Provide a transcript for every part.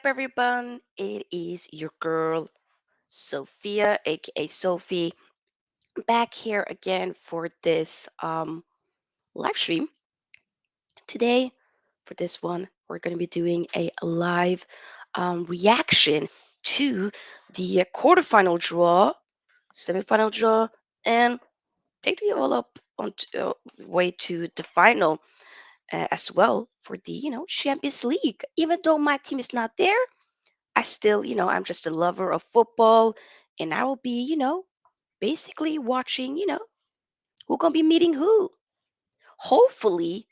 up, everyone? It is your girl, Sophia, aka Sophie, back here again for this live stream. Today, for this one, we're going to be doing a live reaction to the quarterfinal draw, semifinal draw, and take it all up on way to the final as well for the Champions League. Even though my team is not there, I still, I'm just a lover of football, and I will be, basically watching, who gonna be meeting who. Hopefully,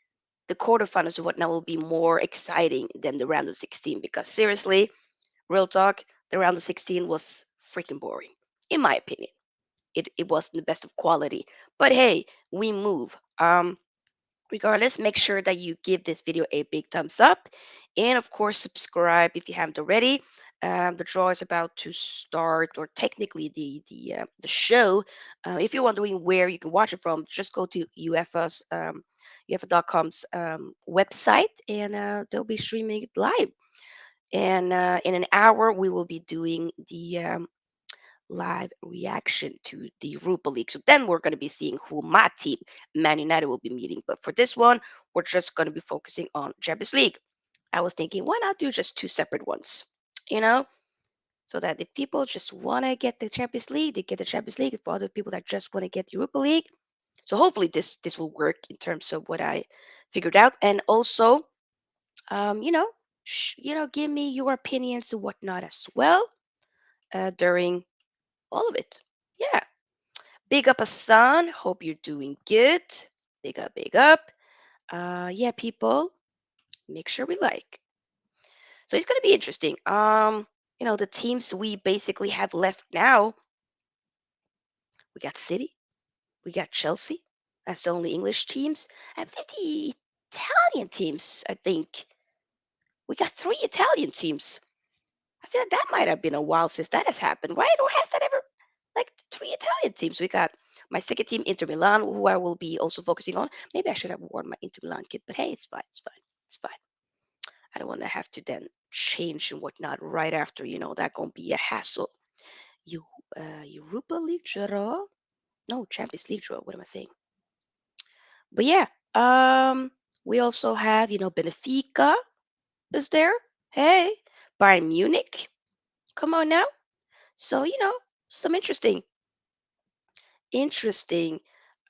the quarterfinals and whatnot will be more exciting than the round of 16 because seriously, real talk, the round of 16 was freaking boring, in my opinion. It wasn't the best of quality, but hey, we move. Regardless, make sure that you give this video a big thumbs up and, of course, subscribe if you haven't already. The draw is about to start, or technically the show. If you're wondering where you can watch it from, just go to uefa.com's website, and they'll be streaming it live. And in an hour, we will be doing the live reaction to the Europa League. So then we're going to be seeing who my team, Man United, will be meeting. But for this one, we're just going to be focusing on Champions League. I was thinking, why not do just two separate ones? You know, so that if people just want to get the Champions League, they get the Champions League. For other people that just want to get the Europa League, so hopefully this will work in terms of what I figured out, and also, um, you know, give me your opinions and whatnot as well during all of it. Yeah. Big up, Hassan. Hope you're doing good. Big up, big up. Yeah, people, make sure we like. So it's gonna be interesting. The teams we basically have left now, we got City, we got Chelsea. That's the only English teams. I believe the Italian teams, I think. We got three Italian teams. I feel like that might have been a while since that has happened, right? Or has that ever, like, three Italian teams? We got my second team, Inter Milan, who I will be also focusing on. Maybe I should have worn my Inter Milan kit, but hey, it's fine, it's fine, it's fine. I don't want to have to then change and whatnot right after. That gonna be a hassle. You, Europa League draw? No, Champions League draw. What am I saying? But yeah, we also have Benefica is there. Hey, Bayern Munich. Come on now. So, some interesting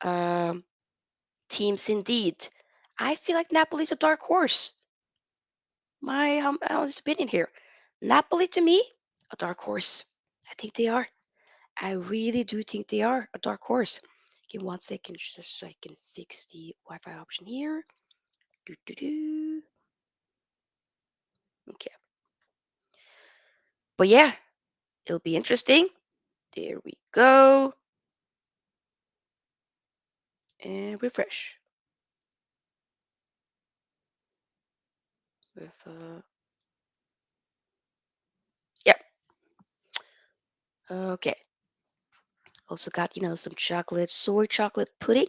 um, teams indeed. I feel like Napoli's a dark horse. My honest opinion here. Napoli to me, a dark horse. I think they are. I really do think they are a dark horse. Give me 1 second just so I can fix the Wi-Fi option here. Do, do, do. Okay. But yeah, it'll be interesting. There we go. And refresh. With Yep. Okay. Also got, some chocolate, soy chocolate pudding.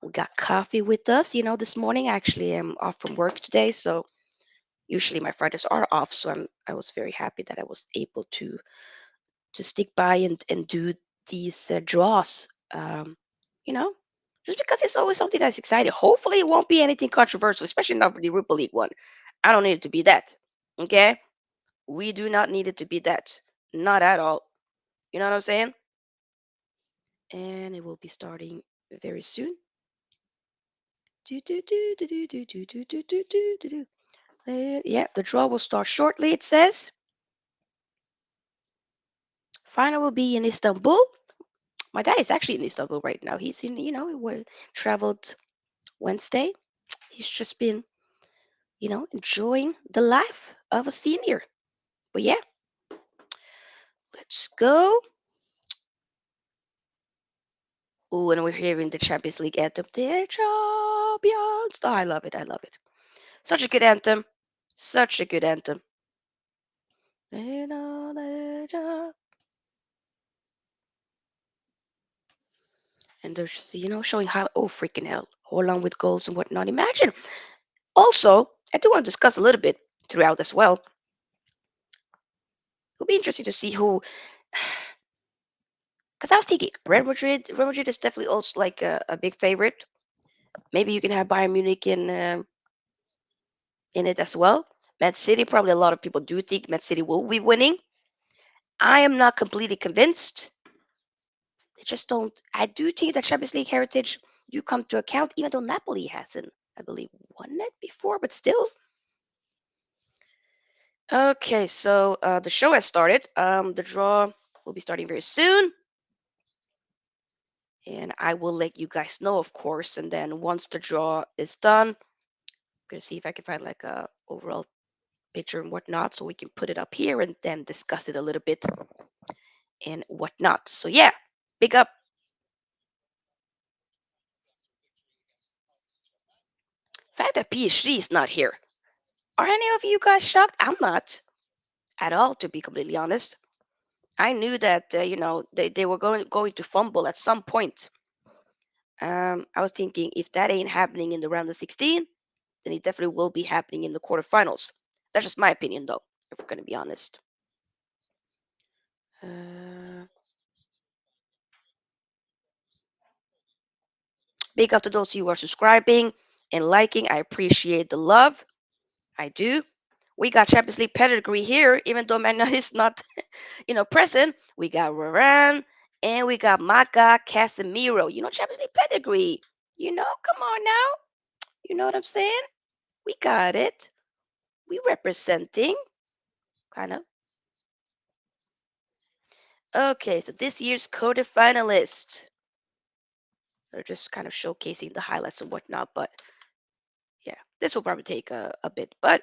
We got coffee with us, this morning. Actually, I'm off from work today, so usually my Fridays are off. So I was very happy that I was able to stick by and do these draws. You know, just because it's always something that's exciting. Hopefully, it won't be anything controversial, especially not for the Europa League one. I don't need it to be that. Okay, we do not need it to be that. Not at all. You know what I'm saying? And it will be starting very soon. Do, do, do, do, do, do, do, do, do, do, do, do, do. Yeah, the draw will start shortly, it says. Final will be in Istanbul. My guy is actually in Istanbul right now. He's in, he traveled Wednesday. He's just been, enjoying the life of a senior. But yeah, let's go. Oh, and we're hearing the Champions League anthem. The champions. Oh, I love it. I love it. Such a good anthem. Such a good anthem. And they're just, showing how, oh, freaking hell, hold on with goals and whatnot. Imagine. Also, I do want to discuss a little bit throughout as well. It'll be interesting to see who. Because I was thinking Real Madrid. Real Madrid is definitely also like a big favorite. Maybe you can have Bayern Munich in it as well. Man City, probably a lot of people do think Man City will be winning. I am not completely convinced. They just don't. I do think that Champions League heritage do come to account, even though Napoli hasn't, I believe, won it before, but still. Okay, so the show has started. The draw will be starting very soon, and I will let you guys know, of course. And then once the draw is done, I'm gonna see if I can find like a overall picture and whatnot, so we can put it up here and then discuss it a little bit and whatnot. So yeah, big up. Fact that PSG is not here. Are any of you guys shocked? I'm not at all, to be completely honest. I knew that they were going to fumble at some point. I was thinking if that ain't happening in the round of 16, then it definitely will be happening in the quarterfinals. That's just my opinion, though. If we're gonna be honest. Uh, Big up to those who are subscribing and liking. I appreciate the love. I do. We got Champions League pedigree here, even though Man United is not, present. We got Varane and we got my guy Casemiro. Champions League pedigree. Come on now. You know what I'm saying? We got it. We representing, kind of. Okay, so this year's quarterfinalist. They're just kind of showcasing the highlights and whatnot, but yeah, this will probably take a bit. But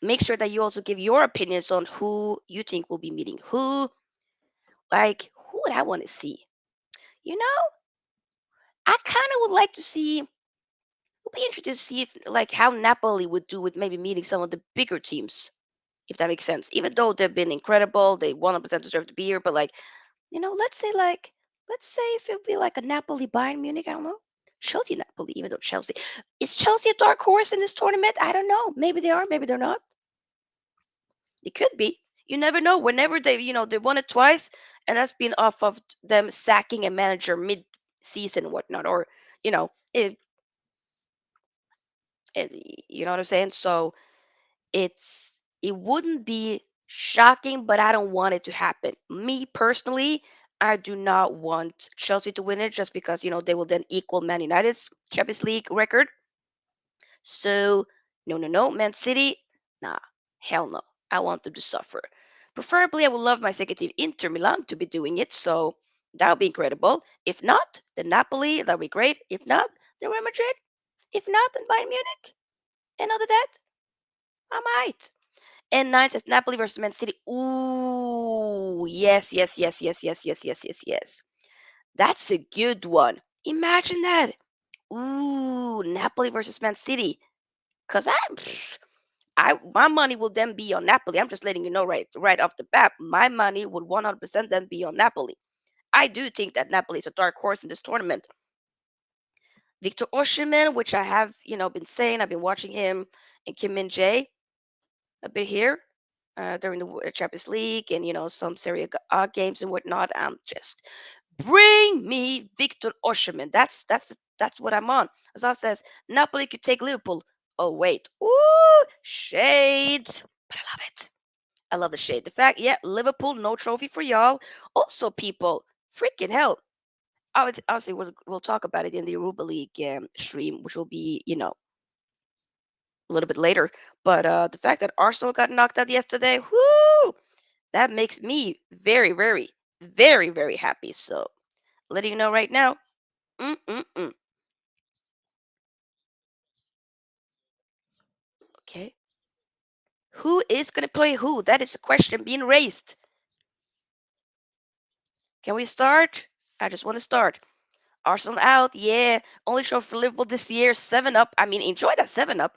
make sure that you also give your opinions on who you think will be meeting who. Like, who would I want to see? You know, I kind of would like to see. Would be interested to see if like how Napoli would do with maybe meeting some of the bigger teams, if that makes sense. Even though they've been incredible, they 100% deserve to be here. But like, let's say if it would be like a Napoli Bayern Munich, I don't know. Chelsea Napoli, even though Chelsea is Chelsea a dark horse in this tournament? I don't know. Maybe they are, maybe they're not. It could be. You never know. Whenever they won it twice, and that's been off of them sacking a manager mid-season, and whatnot, or you know, it, you know what I'm saying. So it wouldn't be shocking, but I don't want it to happen. Me personally, I do not want Chelsea to win it just because they will then equal Man United's Champions League record. So no, no, no, Man City, nah, hell no. I want them to suffer. Preferably, I would love my second team, Inter Milan, to be doing it. So that would be incredible. If not, then Napoli, that would be great. If not, then Real Madrid. If not, then Bayern Munich. And other that, I might. And nine says Napoli versus Man City. Ooh, yes, yes, yes, yes, yes, yes, yes, yes, yes. That's a good one. Imagine that. Ooh, Napoli versus Man City. Cause my money will then be on Napoli. I'm just letting you know right off the bat. My money would 100% then be on Napoli. I do think that Napoli is a dark horse in this tournament. Victor Osimhen, which I have been saying, I've been watching him and Kim Min Jae a bit here during the Champions League and some Serie A games and whatnot. I'm just bring me Victor Osimhen. That's what I'm on. Azal says Napoli could take Liverpool. Oh wait, ooh shade, but I love it. I love the shade. The fact, yeah, Liverpool no trophy for y'all. Also, people, freaking hell. Obviously, we'll talk about it in the Europa League stream, which will be a little bit later. But the fact that Arsenal got knocked out yesterday, whoo, that makes me very, very, very, very happy. So, letting you know right now. Mm-mm-mm. Okay. Who is going to play who? That is a question being raised. Can we start? I just want to start. Arsenal out. Yeah. Only show for Liverpool this year. 7 up. I mean, enjoy that 7 up.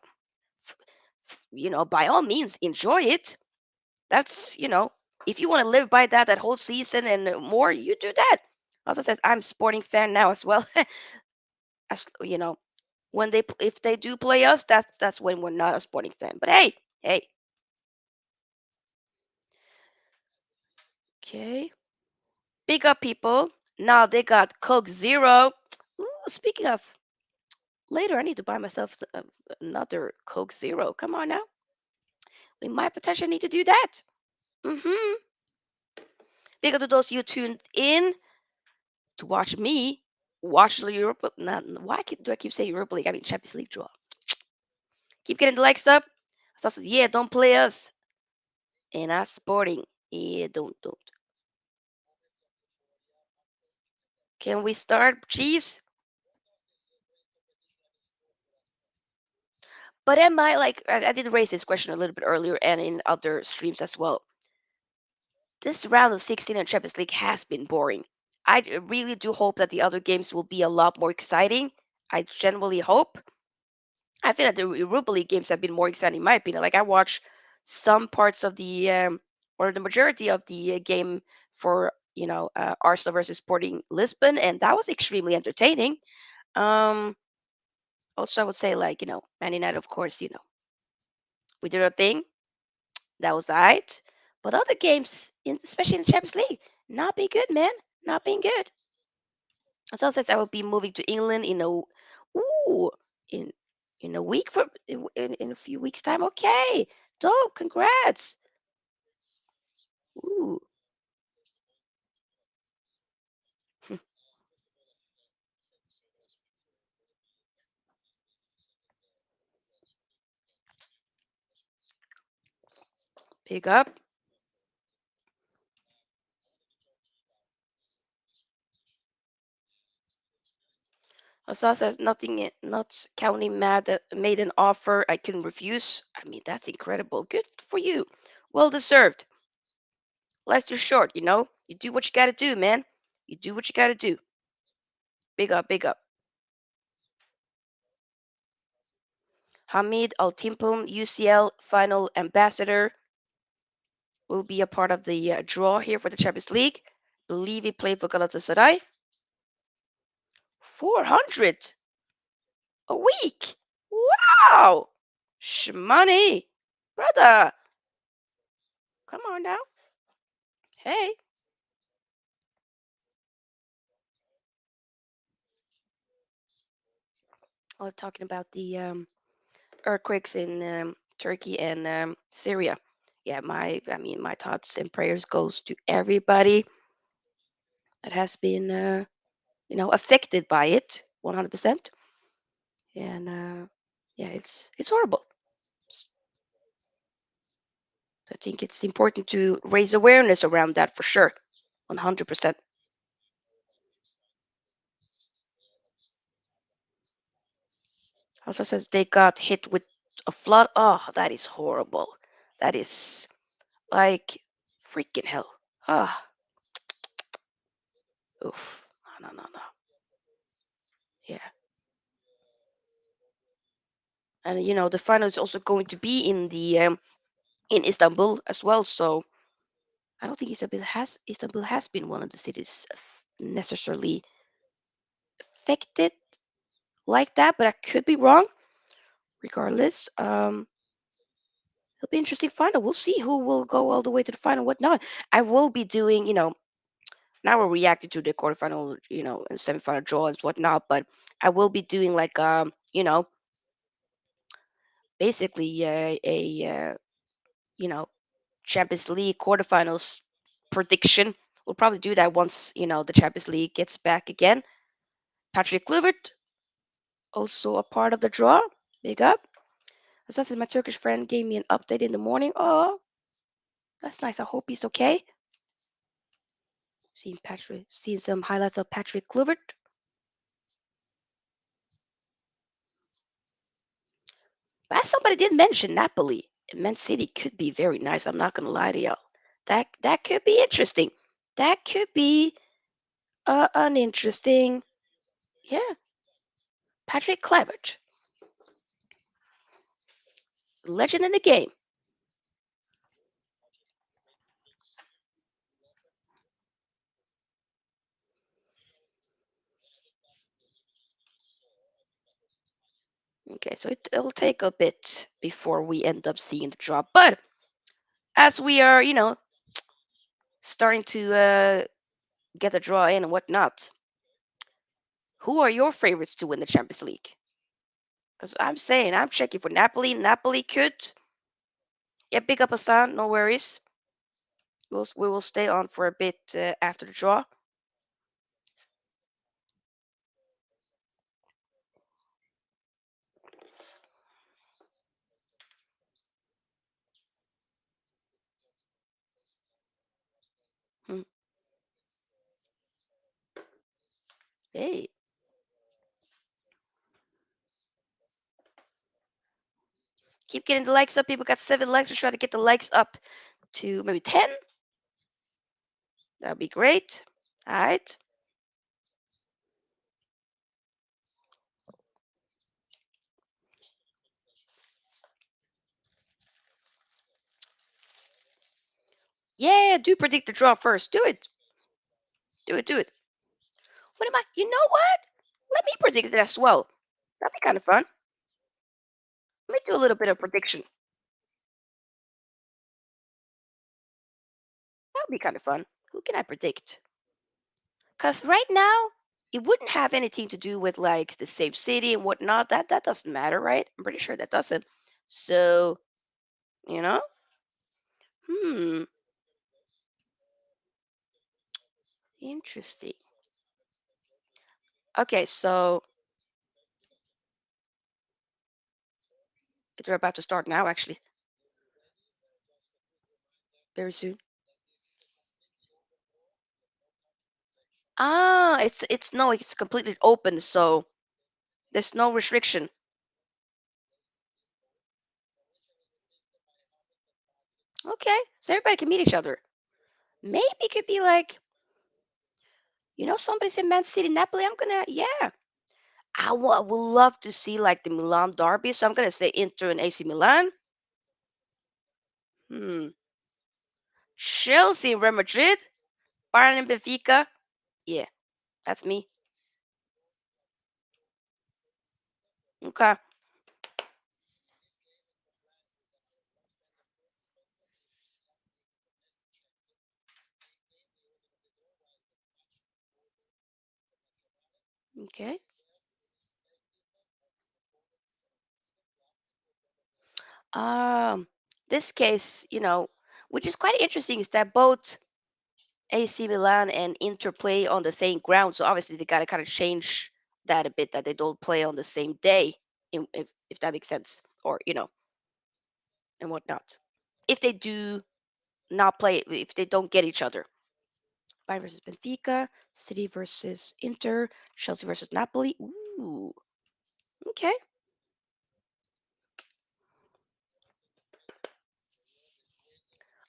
By all means, enjoy it. That's, if you want to live by that whole season and more, you do that. Also says, I'm sporting fan now as well. As, when if they do play us, that's when we're not a sporting fan. But hey, hey, Okay. Big up, people. Now they got Coke Zero. Ooh, speaking of, later I need to buy myself another Coke Zero. Come on now. We might potentially need to do that. Mm-hmm. Big up to those you tuned in to watch me watch the Europa. Not, do I keep saying Europa League? I mean Champions League draw. Keep getting the likes up. So, yeah, don't play us. And not sporting. Yeah, don't. Can we start, cheese? But am I like I did raise this question a little bit earlier and in other streams as well. This round of 16 in Champions League has been boring. Really do hope that the other games will be a lot more exciting. I genuinely hope. I feel that the Europa League games have been more exciting, in my opinion. Like I watched some parts of the or the majority of the game for Arsenal versus Sporting Lisbon, and that was extremely entertaining. Um, Also, I would say like Man United, of course, we did our thing. That was alright. But other games, especially in the Champions League, not being good, man. Not being good. So says I will be moving to England ooh in in a week in a few weeks time. Okay, dope. Congrats. Ooh, big up. Asa says nothing, not counting mad that made an offer I couldn't refuse. I mean, that's incredible. Good for you. Well deserved. Life's too short, you know? You do what you gotta do, man. You do what you gotta do. Big up, big up. Hamid Al Timpum, UCL final ambassador, will be a part of the draw here for the Champions League. Believe he played for Galatasaray. 400 a week. Wow. Shmoney. Brother. Come on now. Hey. Oh, talking about the earthquakes in Turkey and Syria. Yeah, my thoughts and prayers goes to everybody that has been, affected by it, 100%. And yeah, it's horrible. S- I think it's important to raise awareness around that for sure, 100%. Also says they got hit with a flood. Oh, that is horrible. That is like freaking hell. Ah, oof. No, no, no, no. Yeah. And the final is also going to be in Istanbul as well. So I don't think Istanbul has been one of the cities necessarily affected like that, but I could be wrong. Regardless, it'll be interesting final. We'll see who will go all the way to the final, whatnot. I will be doing, now we're reacting to the quarterfinal, and semifinal draws, whatnot. But I will be doing like basically you know Champions League quarterfinals prediction. We'll probably do that once the Champions League gets back again. Patrick Kluivert also a part of the draw. Big up. As my Turkish friend gave me an update in the morning. Oh, that's nice. I hope he's okay. Seeing some highlights of Patrick Kluivert. But as somebody did mention, Napoli and Man City could be very nice. I'm not gonna lie to y'all. That could be interesting. That could be an interesting, yeah. Patrick Kluivert, legend in the game. Okay, so it'll take a bit before we end up seeing the drop. But as we are, starting to get the draw in and whatnot. Who are your favorites to win the Champions League? Because I'm saying I'm checking for Napoli. Napoli could. Yeah, big up Hassan. No worries. We will stay on for a bit after the draw. Hmm. Hey, keep getting the likes up. People got 7 likes. Let's try to get the likes up to maybe 10. That would be great. All right. Yeah, do predict the draw first. Do it. Do it. Do it. What am I? You know what? Let me predict it as well. That'd be kind of fun. Let me do a little bit of prediction. That would be kind of fun. Who can I predict? Because right now, it wouldn't have anything to do with like the same city and whatnot. That doesn't matter, right? I'm pretty sure that doesn't. So, you know, hmm, interesting. Okay, so they're about to start now, actually, very soon. Ah, it's no, it's completely open, so there's no restriction. Okay, so everybody can meet each other. Maybe it could be like, somebody said Man City, Napoli. I'm gonna, yeah. Would love to see like the Milan derby, so I'm gonna say Inter and AC Milan. Hmm. Chelsea and Real Madrid, Bayern and Benfica. Yeah, that's me. Okay. Okay. Um, this case, which is quite interesting, is that both AC Milan and Inter play on the same ground. So obviously they gotta kind of change that a bit, that they don't play on the same day, if that makes sense, or and whatnot. If they do not play, if they don't get each other. Bayern versus Benfica, City versus Inter, Chelsea versus Napoli. Ooh, okay.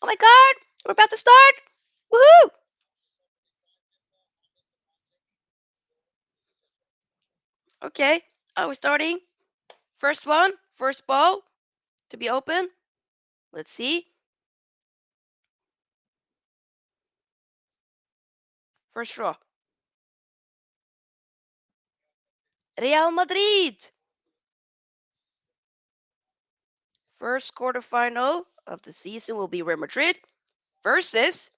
Oh my God, we're about to start. Woohoo! Okay, are we starting? First one, first ball to be open. Let's see. First draw. Real Madrid. First quarterfinal of the season will be Real Madrid versus.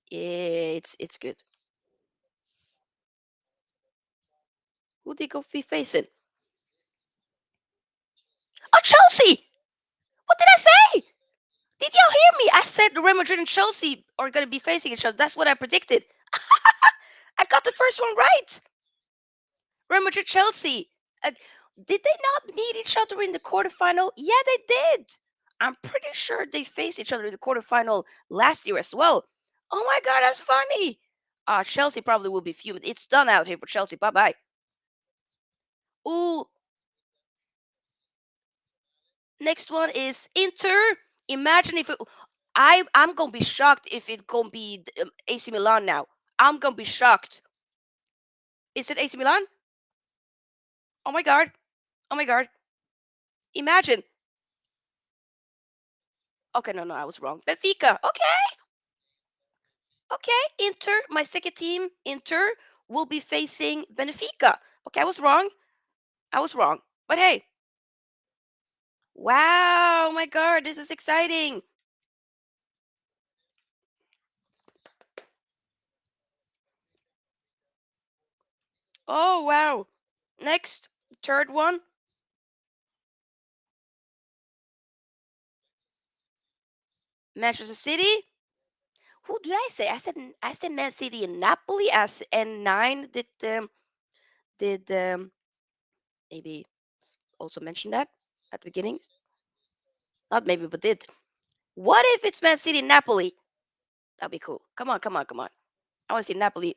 Yeah, it's good. Who they go be facing? Oh, Chelsea! What did I say? Did y'all hear me? I said Real Madrid and Chelsea are going to be facing each other. That's what I predicted. I got the first one right. Real Madrid, Chelsea. Uh, did they not meet each other in the quarterfinal? Yeah, they did. I'm pretty sure they faced each other in the quarterfinal last year as well. Oh my God, that's funny. Chelsea probably will be fuming. It's done out here for Chelsea. Bye bye. Ooh, next one is Inter. Imagine if it. I'm gonna be shocked if it gonna be AC Milan now. I'm gonna be shocked. Is it AC Milan? Oh my God. Oh my God. Imagine. Okay, no, I was wrong. Benfica. Okay. Okay, Inter, my second team, Inter, will be facing Benefica. Okay, I was wrong. I was wrong. But hey, Wow, my God, this is exciting. Oh, wow. Next, third one, Manchester City. Who did I say? I said Man City and Napoli as N9 did maybe also mention that at the beginning. Not maybe, but did. What if it's Man City and Napoli? That'd be cool. Come on, come on, come on. I want to see Napoli.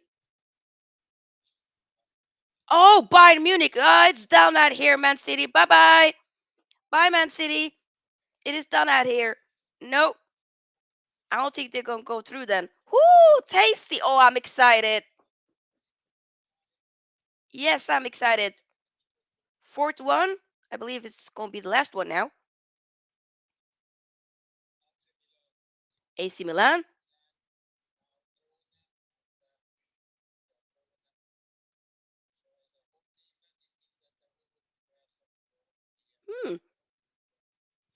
Oh, Bayern Munich. It's down out here, Man City. Bye bye. Bye, Man City. It is done out here. Nope. I don't think they're gonna go through then. Whoo, tasty. Oh, I'm excited. Yes, I'm excited. Fourth one. I believe it's gonna be the last one now. AC Milan. Hmm.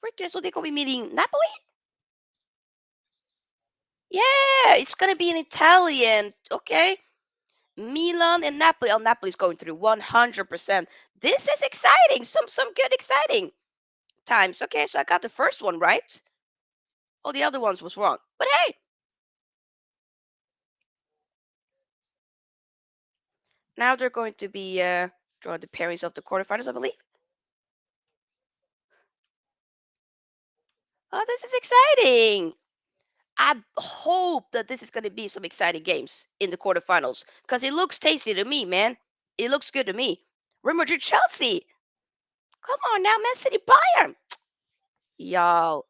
Freaking, so they're gonna be meeting Napoli? Yeah, it's gonna be an Italian. Okay. Milan and Napoli. Oh, Napoli's going through 100%. This is exciting. Some good exciting times. Okay, so I got the first one right. All the other ones was wrong. But hey, now they're going to be drawing the pairings of the quarterfinals, I believe. Oh, this is exciting. I hope that this is going to be some exciting games in the quarterfinals because it looks tasty to me, man. It looks good to me. Real Madrid, Chelsea. Come on now, Man City, Bayern. Y'all,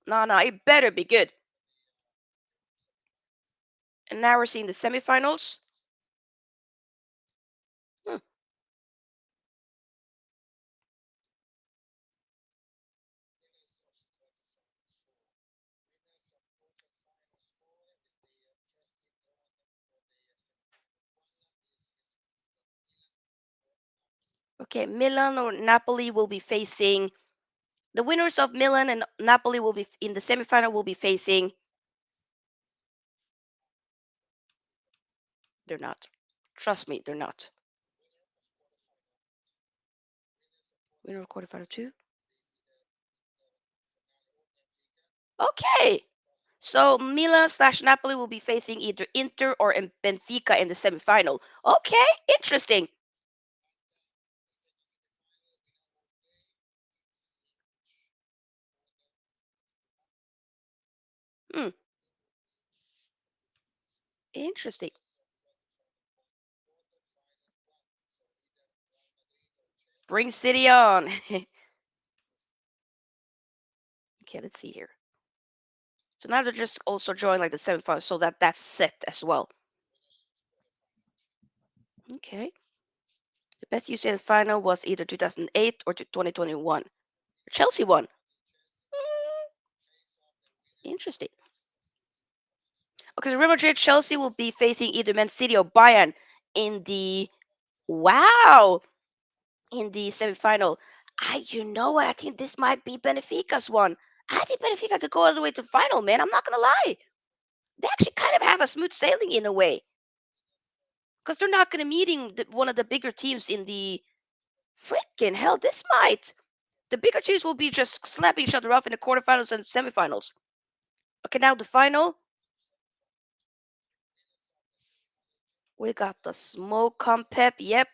no, no, it better be good. And now we're seeing the semifinals. Hmm. Okay, Milan or Napoli will be facing the winners of Milan and Napoli will be in the semifinal will be facing. They're not. Trust me, they're not. Winner of quarterfinal two. Okay. So Milan slash Napoli will be facing either Inter or Benfica in the semifinal. Okay, interesting. Hmm, interesting. Bring City on. Okay, let's see here. So now they're just also drawing like the semifinal, so that's set as well. Okay. The best UCL final was either 2008 or 2021. Chelsea won. Mm, interesting. Okay, so Real Madrid, Chelsea will be facing either Man City or Bayern in the wow in the semifinal. You know what? I think this might be Benefica's one. I think Benefica could go all the way to the final, man. I'm not gonna lie. They actually kind of have a smooth sailing in a way because they're not gonna meeting one of the bigger teams in the freaking hell. This might the bigger teams will be just slapping each other off in the quarterfinals and semifinals. Okay, now the final. We got the smoke come Pep. Yep.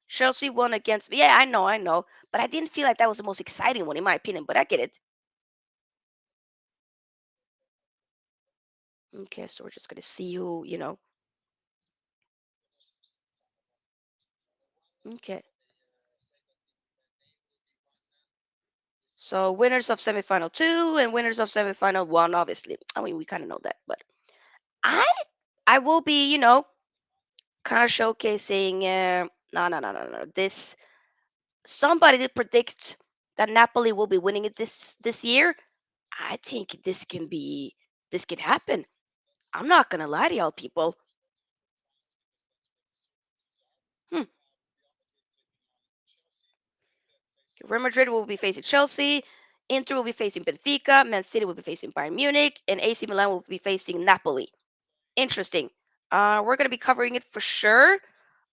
Chelsea won against. Yeah, I know. But I didn't feel like that was the most exciting one, in my opinion. But I get it. Okay, so we're just gonna see who. Okay. So winners of semifinal two and winners of semifinal one, obviously. I mean, we kind of know that, but I I will be, kind of showcasing. No, no, no, no, no. This somebody did predict that Napoli will be winning it this year. I think this can happen. I'm not gonna lie to y'all, people. Hmm. Real Madrid will be facing Chelsea. Inter will be facing Benfica. Man City will be facing Bayern Munich. And AC Milan will be facing Napoli. Interesting. We're going to be covering it for sure.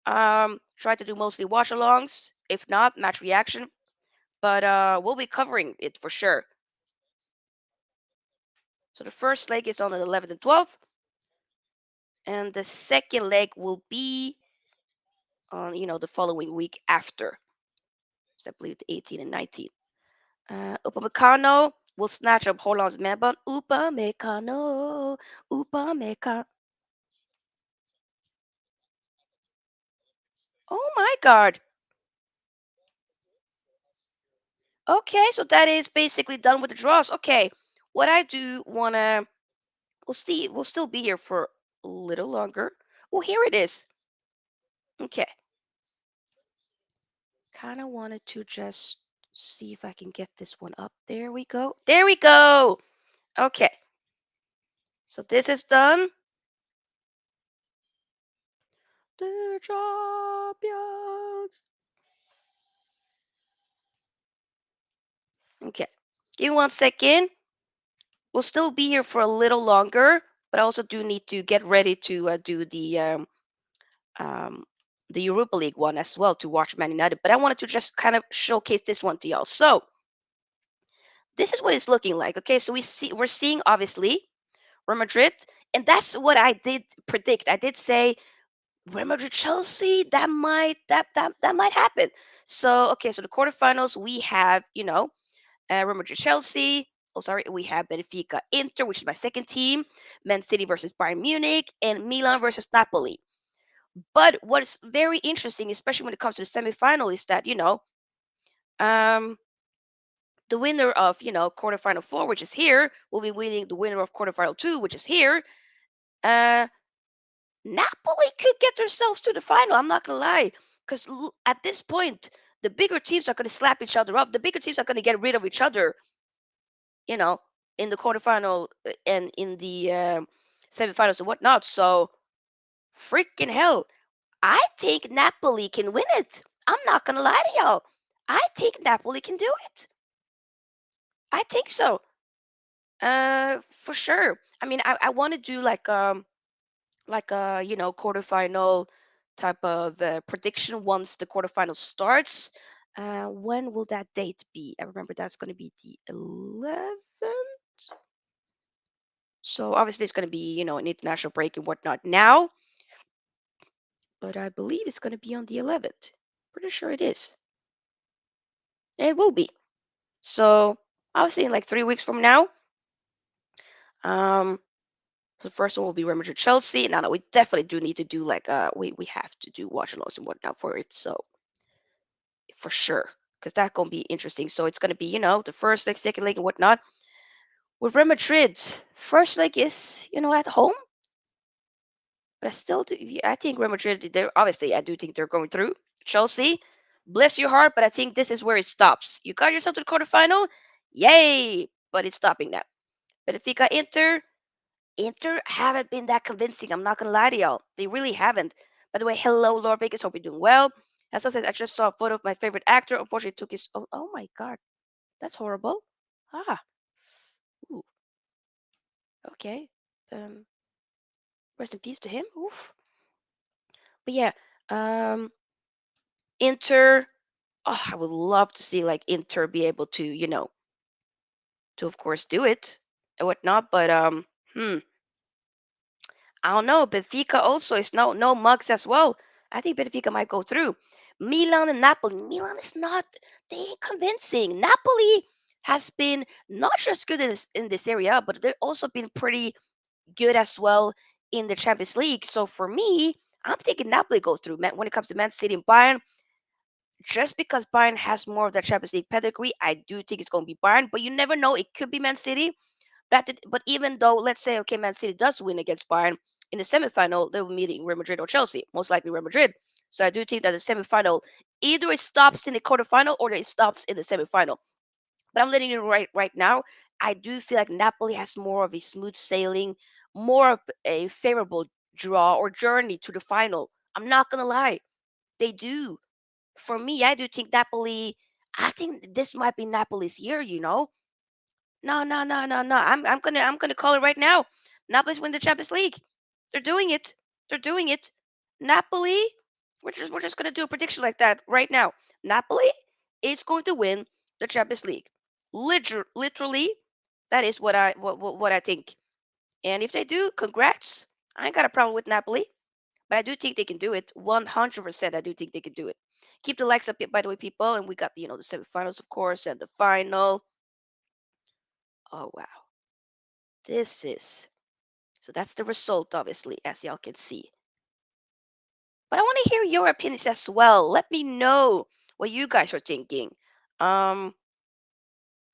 Try to do mostly watch alongs. If not, match reaction. But we'll be covering it for sure. So the first leg is on the 11th and 12th. And the second leg will be on, the following week after. So I believe the 18th and 19th. Upamecano will snatch up Holland's man bun. Upamecano, Upamecano. Oh my God. Okay, so that is basically done with the draws. Okay, what I do wanna, we'll see, we'll still be here for a little longer. Oh, here it is. Okay, kind of wanted to just see if I can get this one up. There we go. There we go. Okay, so this is done. The champions. Okay, give me 1 second. We'll still be here for a little longer, but I also do need to get ready to do um, the Europa League one as well to watch Man United. But I wanted to just kind of showcase this one to y'all. So this is what it's looking like. Okay, so we're seeing obviously Real Madrid, and that's what I did predict. I did say Real Madrid Chelsea. That might happen. So okay, so the quarterfinals we have Real Madrid Chelsea. Oh, sorry, we have Benefica Inter, which is my second team. Man City versus Bayern Munich, and Milan versus Napoli. But what's very interesting, especially when it comes to the semifinal, is that um, the winner of quarterfinal four, which is here, will be winning the winner of quarterfinal two, which is here. Uh, Napoli could get themselves to the final. I'm not gonna lie, because at this point, the bigger teams are gonna slap each other up. The bigger teams are gonna get rid of each other. You know, in the quarterfinal and in the semifinals and whatnot. So freaking hell, I think Napoli can win it. I'm not gonna lie to y'all. I think Napoli can do it. I think so. For sure. I mean, I want to do like a quarterfinal type of prediction once the quarterfinal starts. When will that date be? I remember that's going to be the 11th. So obviously it's going to be an international break and whatnot now, but I believe it's going to be on the 11th. Pretty sure it is. It will be. So obviously in like 3 weeks from now. Um, so the first one will be Real Madrid Chelsea. Now, no, we definitely do need to do like we have to do watch alongs and whatnot for it. So for sure, because that's gonna be interesting. So it's gonna be the first leg, second leg, and whatnot. With Real Madrid, first leg is at home, but I still do. I think Real Madrid. They're obviously I do think they're going through. Chelsea, bless your heart, but I think this is where it stops. You got yourself to the quarterfinal, yay! But it's stopping now. Benefica Inter haven't been that convincing. I'm not gonna lie to y'all. They really haven't. By the way, hello, Lord Vegas. Hope you're doing well. As I said, I just saw a photo of my favorite actor. Unfortunately, took his. Oh my God, that's horrible. Ah, ooh, okay. Um, rest in peace to him. Oof. But yeah, um, Inter. Oh, I would love to see like Inter be able to, to of course do it and whatnot. But I don't know. Benfica also is no mugs as well. I think Benfica might go through. Milan and Napoli. Milan is not they ain't convincing. Napoli has been not just good in this area, but they've also been pretty good as well in the Champions League. So for me, I'm thinking Napoli goes through. When it comes to Man City and Bayern, just because Bayern has more of that Champions League pedigree, I do think it's going to be Bayern. But you never know; it could be Man City. But even though, let's say, okay, Man City does win against Bayern in the semifinal, they will be meeting Real Madrid or Chelsea, most likely Real Madrid. So I do think that the semifinal, either it stops in the quarterfinal or it stops in the semifinal. But I'm letting you know right now. I do feel like Napoli has more of a smooth sailing, more of a favorable draw or journey to the final. I'm not gonna lie, they do. For me, I do think Napoli. I think this might be Napoli's year. No, no, no, no, no. I'm gonna call it right now. Napoli's win the Champions League. They're doing it. They're doing it. Napoli. We're just gonna do a prediction like that right now. Napoli is going to win the Champions League. Literally, that is what I think. And if they do, congrats. I ain't got a problem with Napoli, but I do think they can do it. 100%. I do think they can do it. Keep the likes up, by the way, people. And we got the semifinals, of course, and the final. Oh wow, this is so that's the result, obviously, as y'all can see. But I want to hear your opinions as well. Let me know what you guys are thinking. Um,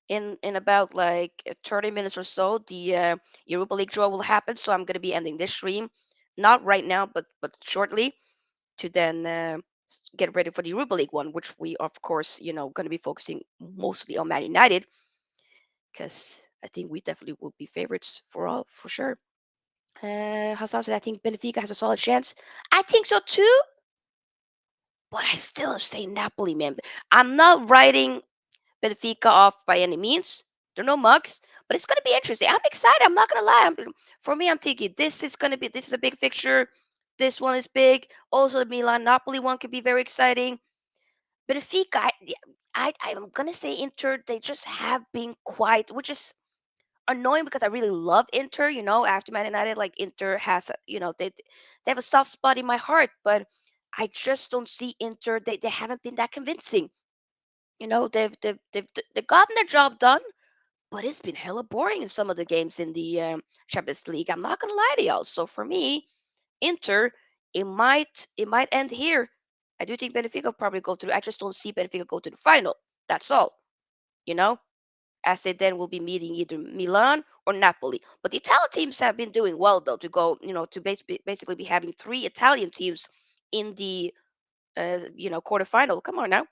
in about like 30 minutes or so, the Europa League draw will happen. So I'm gonna be ending this stream, not right now, but shortly, to then get ready for the Europa League one, which we of course gonna be focusing mostly on Man United, because I think we definitely will be favorites for sure. Hassan said, I think Benefica has a solid chance. I think so too, but I still am saying Napoli, man. I'm not writing Benefica off by any means. They're no mugs, but it's going to be interesting. I'm excited. I'm not going to lie. For me, I'm thinking this is a big fixture. This one is big. Also, the Milan Napoli one could be very exciting. Benefica, I'm going to say Inter, they just have been quite, which is annoying because I really love Inter. After Man United, like Inter has, they have a soft spot in my heart, but I just don't see Inter. They haven't been that convincing. They've gotten their job done, but it's been hella boring in some of the games in the Champions League. I'm not gonna lie to y'all. So for me, Inter, it might end here. I do think Benfica will probably go through. I just don't see Benfica go to the final. That's all. You know as they then will be meeting either Milan or Napoli. But the Italian teams have been doing well though to go, to basically be having three Italian teams in the quarterfinal. Come on now.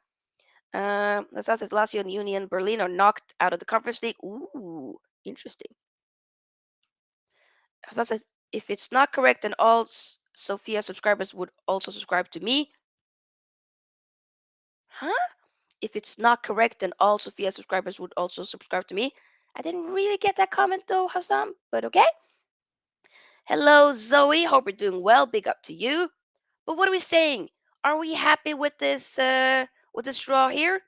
As says Lazio and Union Berlin are knocked out of the Conference League. Ooh, interesting. As says if it's not correct, then all Sophia subscribers would also subscribe to me. Huh? If it's not correct, then all Sophia subscribers would also subscribe to me. I didn't really get that comment though, Hassan, but okay. Hello, Zoe. Hope you're doing well. Big up to you. But what are we saying? Are we happy with this draw here?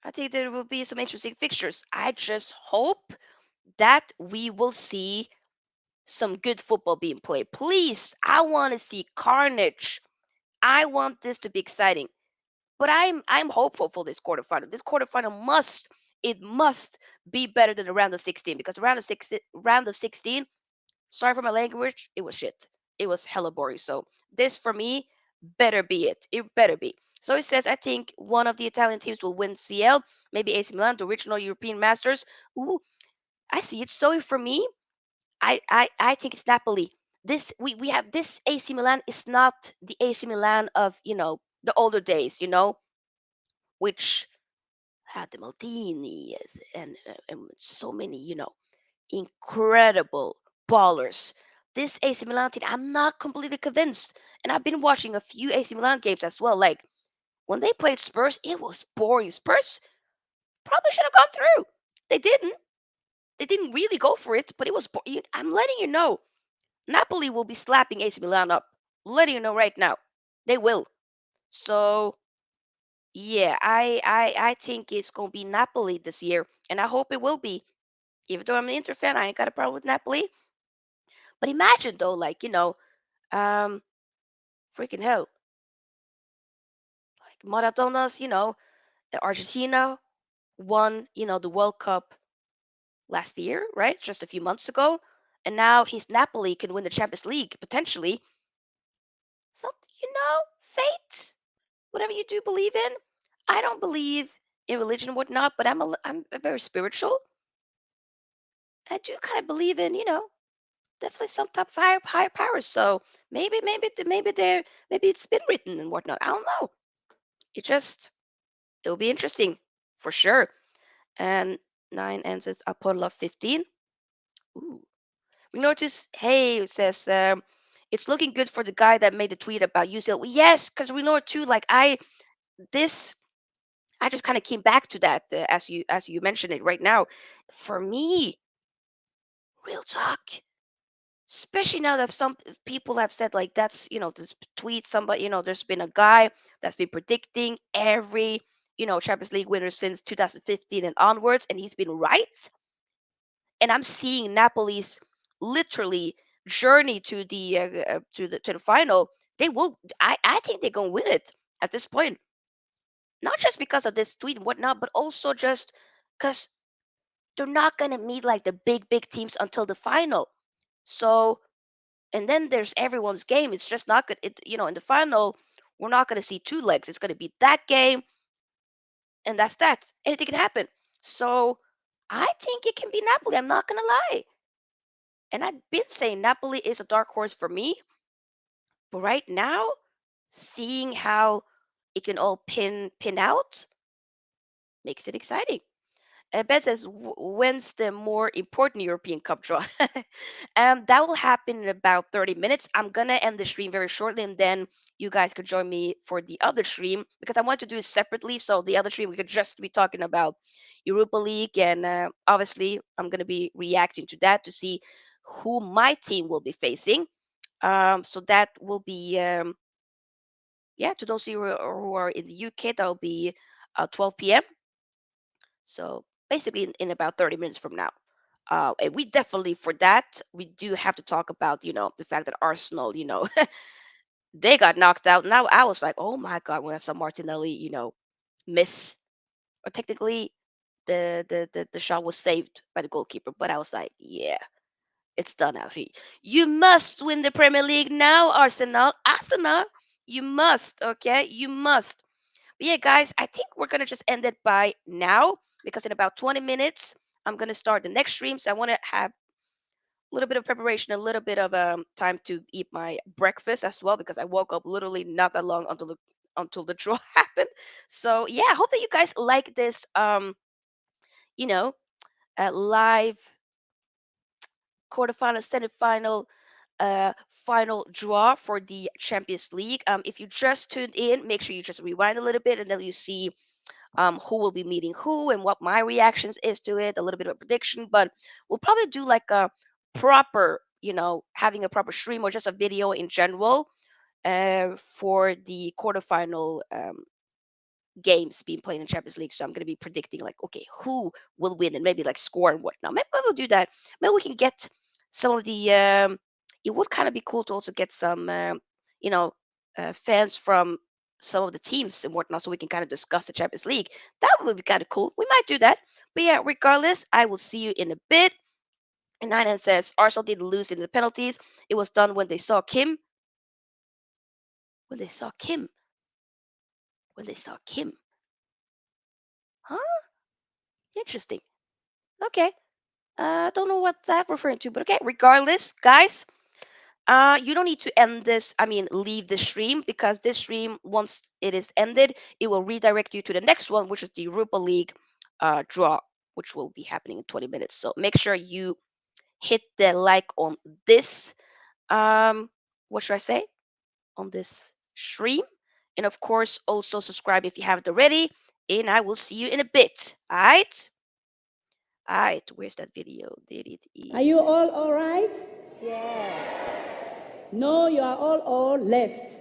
I think there will be some interesting fixtures. I just hope that we will see some good football being played. Please, I want to see carnage. I want this to be exciting. But I'm hopeful for this quarterfinal. This quarterfinal must be better than the round of 16, because the round of 16, sorry for my language, it was shit. It was hella boring. So this for me better be it. It better be. So it says I think one of the Italian teams will win CL, maybe AC Milan, the original European Masters. Ooh, I see it. So for me, I think it's Napoli. We have this AC Milan is not the AC Milan of the older days, which had the Maldini and so many incredible ballers. This AC Milan team, I'm not completely convinced. And I've been watching a few AC Milan games as well. Like when they played Spurs, it was boring. Spurs probably should have gone through. They didn't. They didn't really go for it, but it was. I'm letting you know, Napoli will be slapping AC Milan up. Letting you know right now, they will. So yeah, I think it's gonna be Napoli this year, and I hope it will be. Even though I'm an Inter fan, I ain't got a problem with Napoli. But imagine though, like um, freaking hell, like Maradona's, Argentina won, the World Cup last year, right? Just a few months ago, and now his Napoli can win the Champions League potentially. So fate, whatever you do believe in. I don't believe in religion and whatnot, but I'm very spiritual. I do kind of believe in, definitely some type of higher powers. So maybe it's been written and whatnot. I don't know. It'll be interesting for sure. And 9 ends at Apollo 15. Ooh. We notice, hey, it says it's looking good for the guy that made the tweet about UCL. Yes, because we know it too. Like this, I just kind of came back to that as you mentioned it right now. For me, real talk, especially now that some people have said like that's this tweet somebody there's been a guy that's been predicting every Champions League winner since 2015 and onwards, and he's been right. And I'm seeing Napoli's literally journey to the final. They will. I think they're gonna win it at this point, not just because of this tweet and whatnot, but also just because they're not gonna meet like the big teams until the final. So, and then there's everyone's game. It's just not good. In the final, we're not gonna see two legs. It's gonna be that game, and that's that. Anything can happen. So, I think it can be Napoli. I'm not gonna lie. And I've been saying Napoli is a dark horse for me, but right now, seeing how it can all pin out makes it exciting. Ben says, when's the more important European Cup draw? That will happen in about 30 minutes. I'm going to end the stream very shortly, and then you guys could join me for the other stream because I want to do it separately. So, the other stream, we could just be talking about Europa League. And obviously, I'm going to be reacting to that to see who my team will be facing. So, that will be, yeah, to those of you who are in the UK, that will be 12 p.m. So basically, in about 30 minutes from now. And we definitely, for that, we do have to talk about, the fact that Arsenal, they got knocked out. Now I was like, oh my God, when I saw Martinelli, miss, or technically the shot was saved by the goalkeeper. But I was like, yeah, it's done out here. You must win the Premier League now, Arsenal. Arsenal, you must, okay? You must. But yeah, guys, I think we're gonna just end it by now because in about 20 minutes I'm gonna start the next stream. So I want to have a little bit of preparation, a little bit of time to eat my breakfast as well because I woke up literally not that long until the draw happened. So yeah, I hope that you guys like this you know live quarterfinal, semifinal, final draw for the Champions League. If you just tuned in, make sure you just rewind a little bit and then you see who will be meeting who and what my reactions is to it, a little bit of a prediction. But we'll probably do like a proper, having a proper stream or just a video in general for the quarterfinal games being played in Champions League. So I'm going to be predicting like, okay, who will win and maybe like score and whatnot. Maybe we'll do that. Maybe we can get some of the. It would kind of be cool to also get some, you know, fans from some of the teams and whatnot, so we can kind of discuss the Champions League. That would be kind of cool. We might do that. But yeah, regardless, I will see you in a bit. And Nine says Arsenal didn't lose in the penalties. It was done when they saw Kim. When they saw Kim. When they saw Kim. Huh? Interesting. Okay. Don't know what that referring to, but okay. Regardless, guys, you don't need to end this. I mean, leave the stream because this stream, once it is ended, it will redirect you to the next one, which is the Europa League draw, which will be happening in 20 minutes. So make sure you hit the like on this. What should I say? On this stream, and of course, also subscribe if you haven't already. And I will see you in a bit. All right. All right. Where's that video? There it is. Are you all right? Yes. No, you are all left.